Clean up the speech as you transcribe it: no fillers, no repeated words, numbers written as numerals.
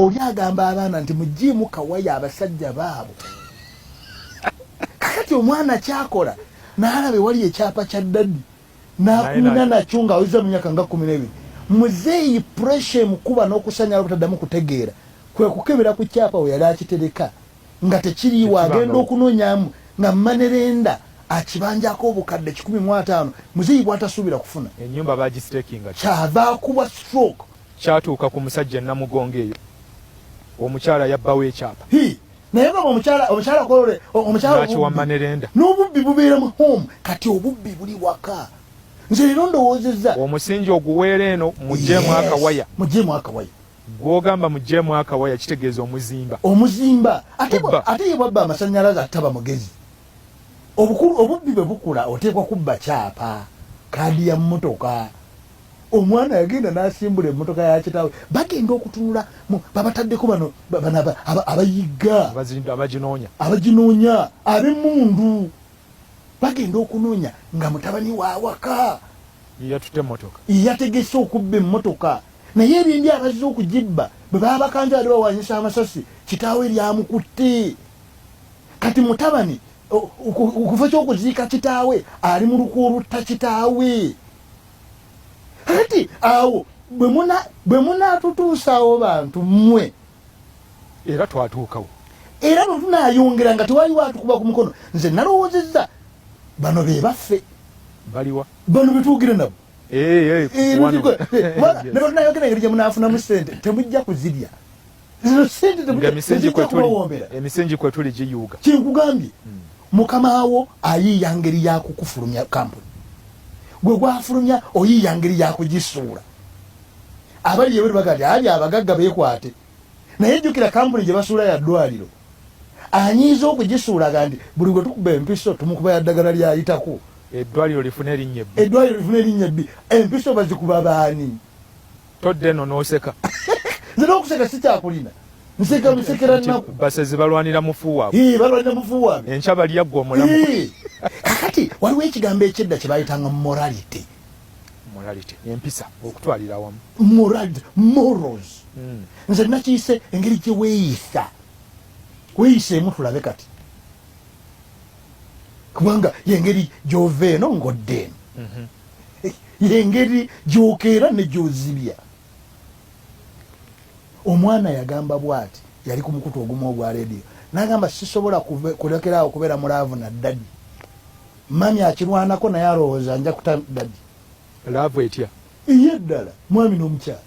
oli agamba abaana nti mujimu kawaya abasajja baabo. Kakati omwana kyakola n'alabe wali ekyapa kya daddi n'akuuna nakyo ng'aweza mu myaka nga 12. Muzeeyi pressure mukuba n'okusanyala butaddamu kutegeera kwe kukebera ku kyapa we yali akitereka nga tekiriiwo agenda okunoonyamu nga manerenda akibanjako obukadde 15. Muzeeyi bw'atasuubira kufuna ennyumba bagisitekinga kyava akuba stroke. Kyatuuka ku musajja Namugongo eyo omukyala yabbawo ekyapa naye nga omukyala kolole omukyala manerenda n'obubbi bubeera mu home kati obubbi buli waka. Nze leero ndowoozezza omusingi oguweera eno mugjeemu akawaya gw'ogamba mugjeemu akawaya kitegeeza omuzimba ate ye bwabba amasannyalaze ataba mugezi. Obubbi bwe bukula oteekwa kubba kyapa kaadi ya mmotoka. Omwana yagenda n'asimbula emmotoka ya kitaawe bagenda okutunula babataddeko bano abayigga abaginoonya ab'emmundu bagenda okunoonya nga mutabani wa waka yatutte emmotoka yategese okubba emmotoka naye ebindi abazze okugibba bwe baba bakanja ali bawanyisa amasasi kitaawe lyamukutte. Kati mutabani okuva ky'okuziika kitaawe ali mu luku olutta kitaawe. Kati awo bwe munaatutuusaawo bantu mmwe era twatuukawo era bwe tunaayongera nga tewaliwo atukuba ku mukono. Nze nalowoozezza bano be baffe baliwa bano betuwugire nabo ne batunayogera engeri gye munaafunamu ssente temujja kuzirya zino ssente emisingi kwe tuli giyuuga. Kyenkugambye mukamawo ayiiya ngeri yakukufulumya kampuni gwe gwafulumya oyiiya ngeri yakugisuula. Abali ebweru bagati ali abagagga beekwate naye jjukira kampuni gye basuula ya ddwaliro anyiiza okugisuulaga nti buli gwe tukuba empiso tumukuba ya ddagala lyayitako eddwaliro lifuna erinnya ebbi empiso bazikuba baani todde eno n'oseka nze n'okuseka sikyakulina nseka musekera nnaku basezi balwanira mufu waabwe enkya balyaggwa omulamu. Kakati waliwo ekigambo ekyedda kye bayitanga morality empisa okutwalira awamu morals. Nze nakiyise engeri gye weeyiseemu tulabe kati kubanga yengeri gy'ova eno ng'odda eno yengeri gy'okeera ne gy'ozibya. Omwana yagamba bw'ati yali ku mukutu ogumu ogwa leediyo n'agamba sisobola kulekeraawo kubeera mulaavu na ddadi. Mami akirwanako naye alowooza nja kuta ddadi laavu etya ye ddala mwami n'omukyala